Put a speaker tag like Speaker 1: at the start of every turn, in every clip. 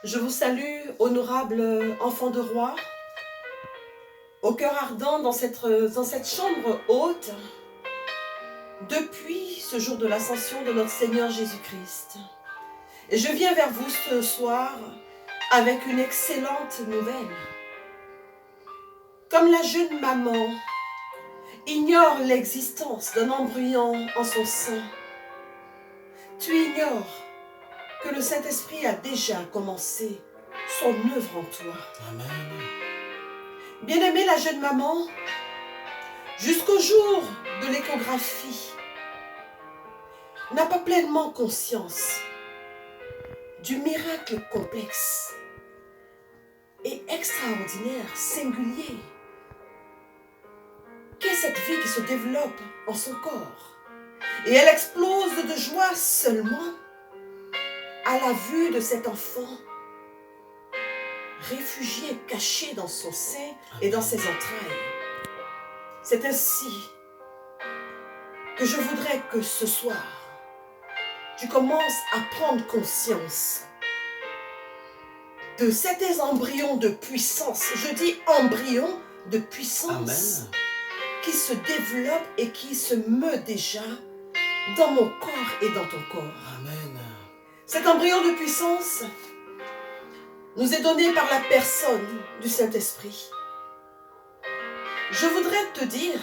Speaker 1: Je vous salue, honorable enfant de roi, au cœur ardent dans cette chambre haute, depuis ce jour de l'ascension de notre Seigneur Jésus-Christ. Et je viens vers vous ce soir avec une excellente nouvelle. Comme la jeune maman ignore l'existence d'un embryon en son sein, tu ignores que le Saint-Esprit a déjà commencé son œuvre en toi.
Speaker 2: Amen.
Speaker 1: Bien-aimée la jeune maman, jusqu'au jour de l'échographie, n'a pas pleinement conscience du miracle complexe et extraordinaire, singulier, qu'est cette vie qui se développe en son corps. Et elle explose de joie seulement à la vue de cet enfant réfugié, caché dans son sein et dans ses entrailles. C'est ainsi que je voudrais que ce soir, tu commences à prendre conscience de cet embryon de puissance. Je dis embryon de puissance.
Speaker 2: Amen.
Speaker 1: Qui se développe et qui se meut déjà dans mon corps et dans ton corps.
Speaker 2: Amen.
Speaker 1: Cet embryon de puissance nous est donné par la personne du Saint-Esprit. Je voudrais te dire,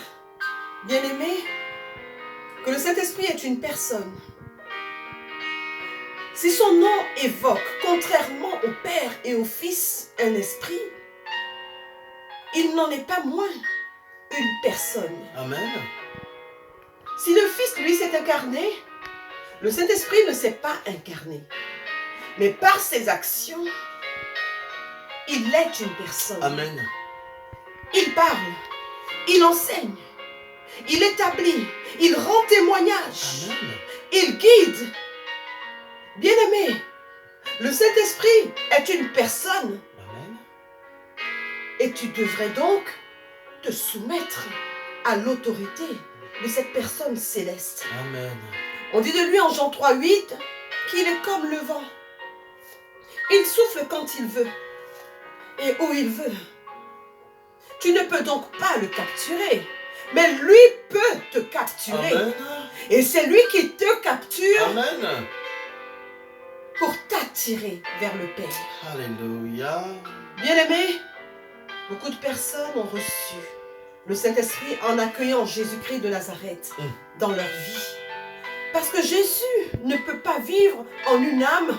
Speaker 1: bien-aimé, que le Saint-Esprit est une personne. Si son nom évoque, contrairement au Père et au Fils, un esprit, il n'en est pas moins une personne.
Speaker 2: Amen.
Speaker 1: Si le Fils, lui, s'est incarné, le Saint-Esprit ne s'est pas incarné. Mais par ses actions, il est une personne.
Speaker 2: Amen.
Speaker 1: Il parle, il enseigne, il établit, il rend témoignage,
Speaker 2: Amen.
Speaker 1: il guide. Bien-aimé, le Saint-Esprit est une personne
Speaker 2: Amen.
Speaker 1: et tu devrais donc te soumettre à l'autorité de cette personne céleste.
Speaker 2: Amen.
Speaker 1: On dit de lui en Jean 3,8 qu'il est comme le vent. Il souffle quand il veut et où il veut. Tu ne peux donc pas le capturer, mais lui peut te capturer.
Speaker 2: Amen.
Speaker 1: Et c'est lui qui te capture
Speaker 2: Amen.
Speaker 1: pour t'attirer vers le Père.
Speaker 2: Alléluia.
Speaker 1: Bien-aimé, beaucoup de personnes ont reçu le Saint-Esprit en accueillant Jésus-Christ de Nazareth dans leur vie. Parce que Jésus ne peut pas vivre en une âme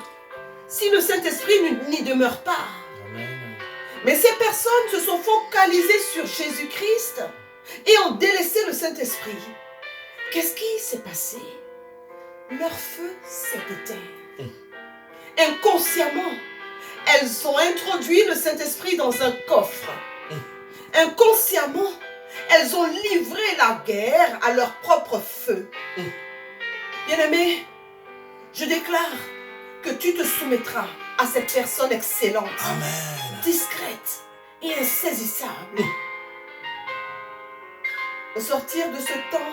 Speaker 1: si le Saint-Esprit n'y demeure pas.
Speaker 2: Amen.
Speaker 1: Mais ces personnes se sont focalisées sur Jésus-Christ et ont délaissé le Saint-Esprit. Qu'est-ce qui s'est passé? Leur feu s'est éteint. Inconsciemment, elles ont introduit le Saint-Esprit dans un coffre. Inconsciemment, elles ont livré la guerre à leur propre feu. Bien-aimé, je déclare que tu te soumettras à cette personne excellente,
Speaker 2: Amen.
Speaker 1: discrète et insaisissable. Au sortir de ce temps,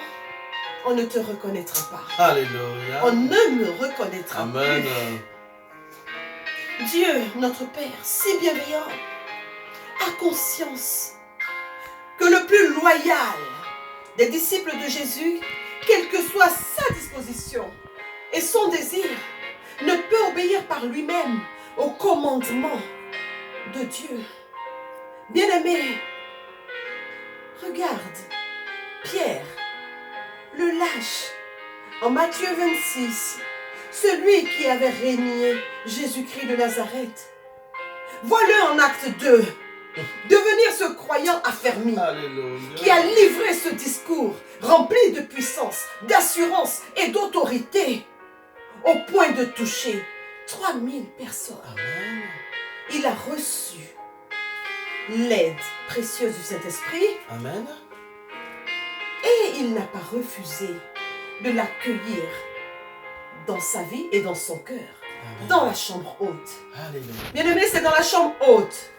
Speaker 1: on ne te reconnaîtra pas.
Speaker 2: Alléluia.
Speaker 1: On ne me reconnaîtra
Speaker 2: Amen.
Speaker 1: plus. Dieu, notre Père, si bienveillant, a conscience que le plus loyal des disciples de Jésus, quelle que soit sa disposition et son désir, ne peut obéir par lui-même au commandement de Dieu. Bien-aimé, regarde Pierre, le lâche, en Matthieu 26, celui qui avait régné Jésus-Christ de Nazareth. Vois-le en acte 2, devenir ce croyant affermi,
Speaker 2: Alléluia.
Speaker 1: qui a livré ce discours rempli de puissance, d'assurance et d'autorité, au point de toucher 3000 personnes.
Speaker 2: Amen.
Speaker 1: Il a reçu l'aide précieuse du Saint-Esprit
Speaker 2: Amen.
Speaker 1: et il n'a pas refusé de l'accueillir dans sa vie et dans son cœur,
Speaker 2: Amen.
Speaker 1: dans la chambre haute.
Speaker 2: Alléluia.
Speaker 1: Bien-aimé, c'est dans la chambre haute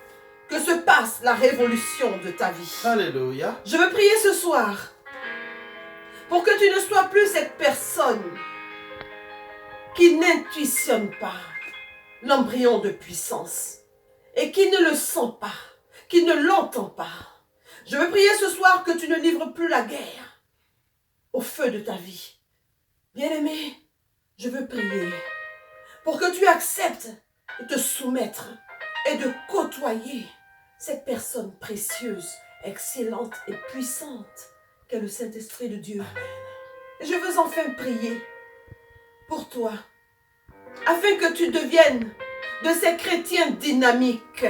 Speaker 1: que se passe la révolution de ta vie.
Speaker 2: Alléluia.
Speaker 1: Je veux prier ce soir pour que tu ne sois plus cette personne qui n'intuitionne pas l'embryon de puissance et qui ne le sent pas, qui ne l'entend pas. Je veux prier ce soir que tu ne livres plus la guerre au feu de ta vie. Bien-aimé, je veux prier pour que tu acceptes de te soumettre et de côtoyer cette personne précieuse, excellente et puissante qu'est le Saint-Esprit de Dieu. Et je veux enfin prier pour toi, afin que tu deviennes de ces chrétiens dynamiques,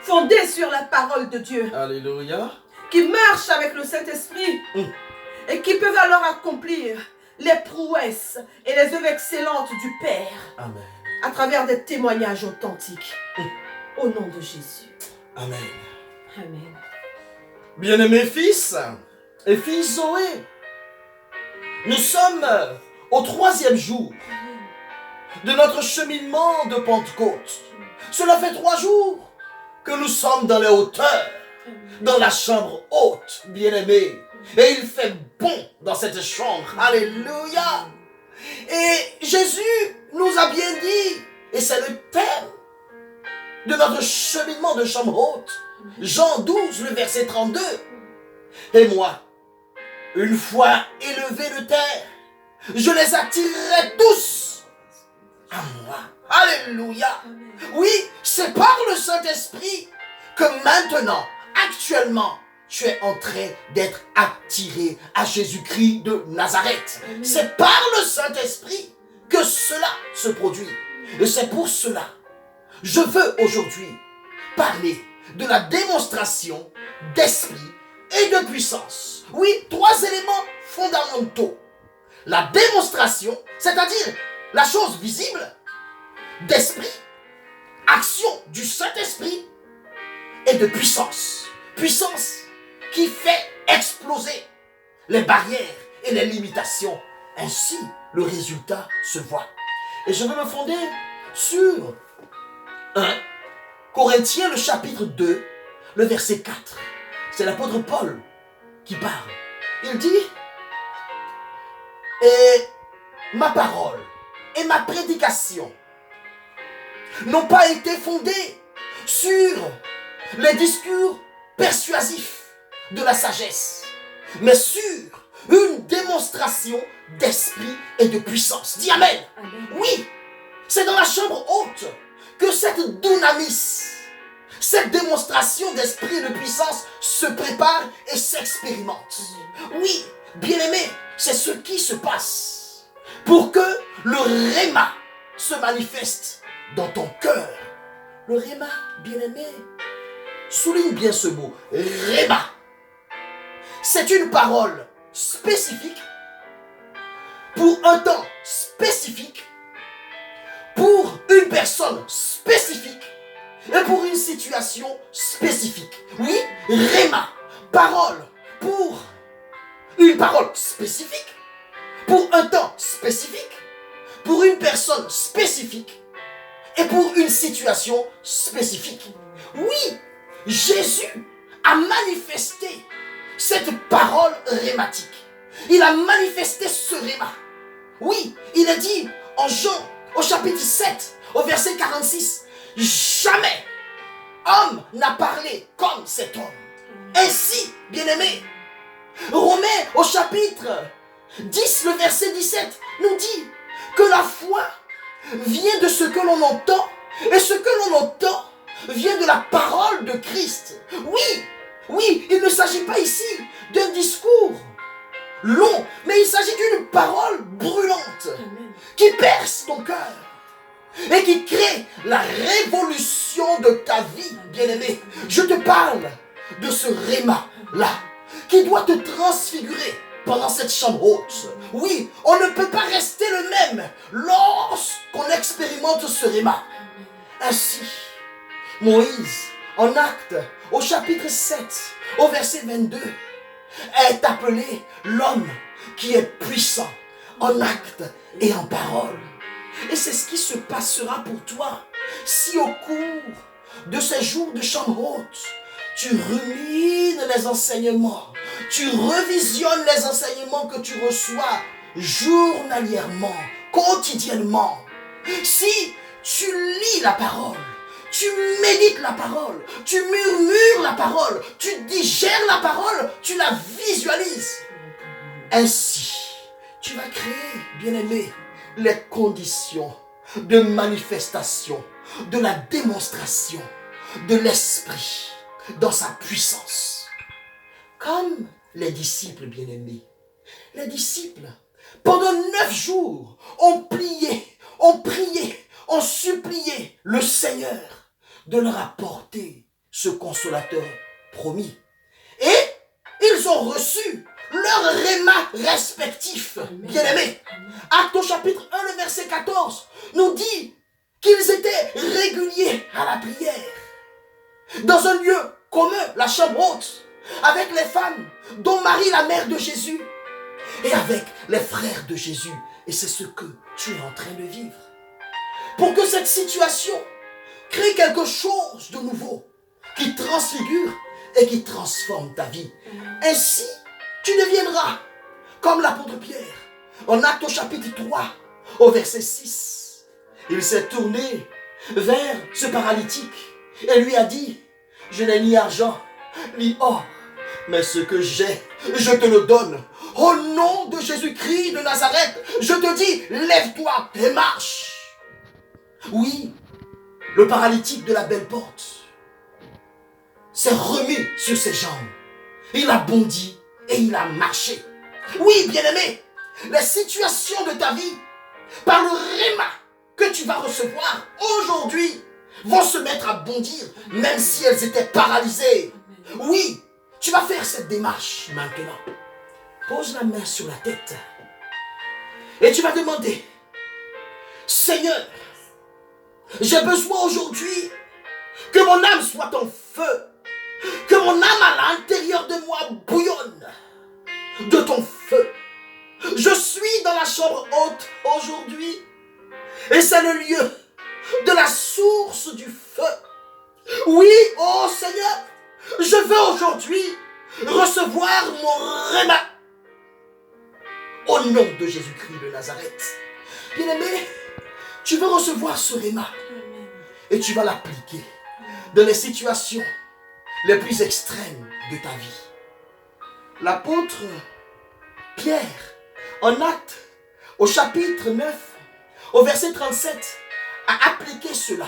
Speaker 1: fondés sur la parole de Dieu.
Speaker 2: Alléluia.
Speaker 1: Qui marchent avec le Saint-Esprit et qui peuvent alors accomplir les prouesses et les œuvres excellentes du Père.
Speaker 2: Amen.
Speaker 1: À travers des témoignages authentiques. Au nom de Jésus.
Speaker 2: Amen.
Speaker 1: Amen.
Speaker 2: Bien-aimés fils et filles Zoé, nous sommes au 3e jour de notre cheminement de Pentecôte. Cela fait 3 jours que nous sommes dans les hauteurs, dans la chambre haute, bien-aimés. Et il fait bon dans cette chambre. Alléluia. Et Jésus nous a bien dit, et c'est le thème de notre cheminement de chambre haute, Jean 12, le verset 32. Et moi, une fois élevé de terre, je les attirerai tous à moi. Alléluia. Oui, c'est par le Saint-Esprit que maintenant, actuellement, tu es en train d'être attiré à Jésus-Christ de Nazareth. C'est par le Saint-Esprit que cela se produit. Et c'est pour cela, je veux aujourd'hui parler de la démonstration d'esprit et de puissance. Oui, 3 éléments fondamentaux. La démonstration, c'est-à-dire la chose visible d'esprit, action du Saint-Esprit et de puissance. Puissance qui fait exploser les barrières et les limitations. Ainsi, le résultat se voit. Et je veux me fonder sur 1 Corinthiens, le chapitre 2, le verset 4. C'est l'apôtre Paul qui parle. Il dit, et ma parole et ma prédication n'ont pas été fondées sur les discours persuasifs de la sagesse, mais sur une démonstration d'esprit et de puissance. Dis Amen. Amen. Oui, c'est dans la chambre haute que cette dynamis, cette démonstration d'esprit et de puissance se prépare et s'expérimente. Oui, bien-aimé, c'est ce qui se passe pour que le réma se manifeste dans ton cœur. Le réma, bien-aimé, souligne bien ce mot, réma. C'est une parole spécifique pour un temps spécifique, pour une personne spécifique et pour une situation spécifique. Oui, réma, parole pour une parole spécifique, pour un temps spécifique, pour une personne spécifique et pour une situation spécifique. Oui, Jésus a manifesté cette parole rématique. Il a manifesté ce réma. Oui, il est dit en Jean, au chapitre 7, au verset 46, jamais homme n'a parlé comme cet homme. Ainsi, bien-aimé, Romains, au chapitre 10, le verset 17, nous dit que la foi vient de ce que l'on entend, et ce que l'on entend vient de la parole de Christ. Oui, il ne s'agit pas ici d'un discours long, mais il s'agit d'une parole brûlante qui perce ton cœur et qui crée la révolution de ta vie, bien-aimé. Je te parle de ce réma-là qui doit te transfigurer pendant cette chambre haute. Oui, on ne peut pas rester le même lorsqu'on expérimente ce réma. Ainsi, Moïse, en Actes, au chapitre 7, au verset 22, est appelé l'homme qui est puissant en actes et en parole. Et c'est ce qui se passera pour toi si au cours de ces jours de chambre haute, tu rumines les enseignements, tu revisionnes les enseignements que tu reçois journalièrement, quotidiennement. Si tu lis lis la parole, tu médites la parole, tu murmures la parole, tu digères la parole, tu la visualises. Ainsi, tu vas créer, bien-aimé, les conditions de manifestation, de la démonstration de l'Esprit dans sa puissance. Comme les disciples bien-aimés. Les disciples, pendant 9 jours, ont plié, ont prié, ont supplié le Seigneur de leur apporter ce consolateur promis. Et ils ont reçu leur réma respectif, bien-aimés. Actes au chapitre 1, le verset 14, nous dit qu'ils étaient réguliers à la prière. Dans un lieu commun, la chambre haute, avec les femmes, dont Marie, la mère de Jésus, et avec les frères de Jésus. Et c'est ce que tu es en train de vivre. Pour que cette situation crée quelque chose de nouveau, qui transfigure et qui transforme ta vie. Ainsi, tu deviendras comme l'apôtre Pierre. En Actes au chapitre 3, au verset 6, il s'est tourné vers ce paralytique et lui a dit, je n'ai ni argent, ni or, mais ce que j'ai, je te le donne. Au nom de Jésus-Christ de Nazareth, je te dis, lève-toi et marche. Oui, le paralytique de la belle porte s'est remis sur ses jambes. Il a bondi et il a marché. Oui, bien-aimé, les situations de ta vie, par le réma que tu vas recevoir aujourd'hui, vont se mettre à bondir, même si elles étaient paralysées. Oui, tu vas faire cette démarche maintenant. Pose la main sur la tête et tu vas demander, Seigneur, j'ai besoin aujourd'hui que mon âme soit en feu, que mon âme à l'intérieur de moi bouillonne de ton feu. Je suis dans la chambre haute aujourd'hui et c'est le lieu de la source du feu. Oui, oh Seigneur, je veux aujourd'hui recevoir mon réma au nom de Jésus-Christ de Nazareth. Bien-aimé, tu veux recevoir ce réma et tu vas l'appliquer dans les situations les plus extrêmes de ta vie. L'apôtre Pierre, en Actes, au chapitre 9, au verset 37, a appliqué cela.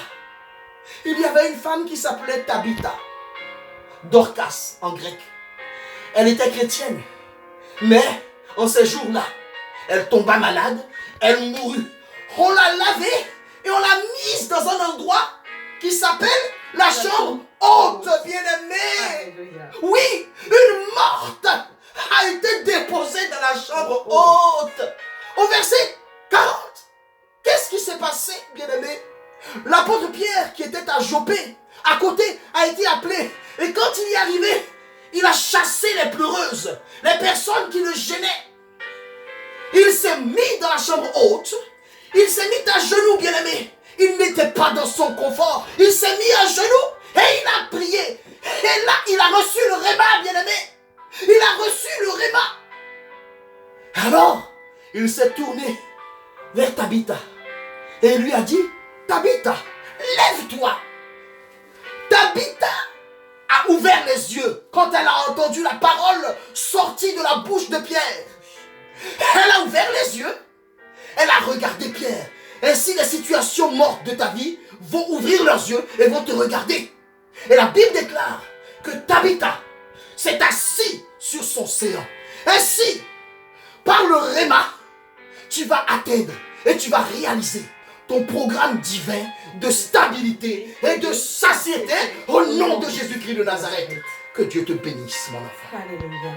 Speaker 2: Il y avait une femme qui s'appelait Tabitha, Dorcas en grec. Elle était chrétienne, mais en ces jours-là, elle tomba malade, elle mourut. On l'a lavée et on l'a mise dans un endroit qui s'appelle la chambre haute, bien-aimée. Oui, une morte a été déposée dans la chambre haute. Au verset 40, qu'est-ce qui s'est passé, bien-aimé? L'apôtre Pierre, qui était à Joppé, à côté, a été appelé. Et quand il y est arrivé, il a chassé les pleureuses, les personnes qui le gênaient. Il s'est mis dans la chambre haute. Il s'est mis à genoux, bien-aimé. Il n'était pas dans son confort. Il s'est mis à genoux et il a prié. Et là, il a reçu le réma, bien-aimé. Il a reçu le réma. Alors, il s'est tourné vers Tabitha. Et il lui a dit, Tabitha, lève-toi. Tabitha a ouvert les yeux quand elle a entendu la parole sortie de la bouche de Pierre. Elle a ouvert les yeux. Elle a regardé Pierre. Ainsi, les situations mortes de ta vie vont ouvrir leurs yeux et vont te regarder. Et la Bible déclare que Tabitha s'est assise sur son séant. Ainsi, par le réma, tu vas atteindre et tu vas réaliser ton programme divin de stabilité et de satiété au nom de Jésus-Christ de Nazareth. Que Dieu te bénisse, mon enfant.
Speaker 1: Alléluia.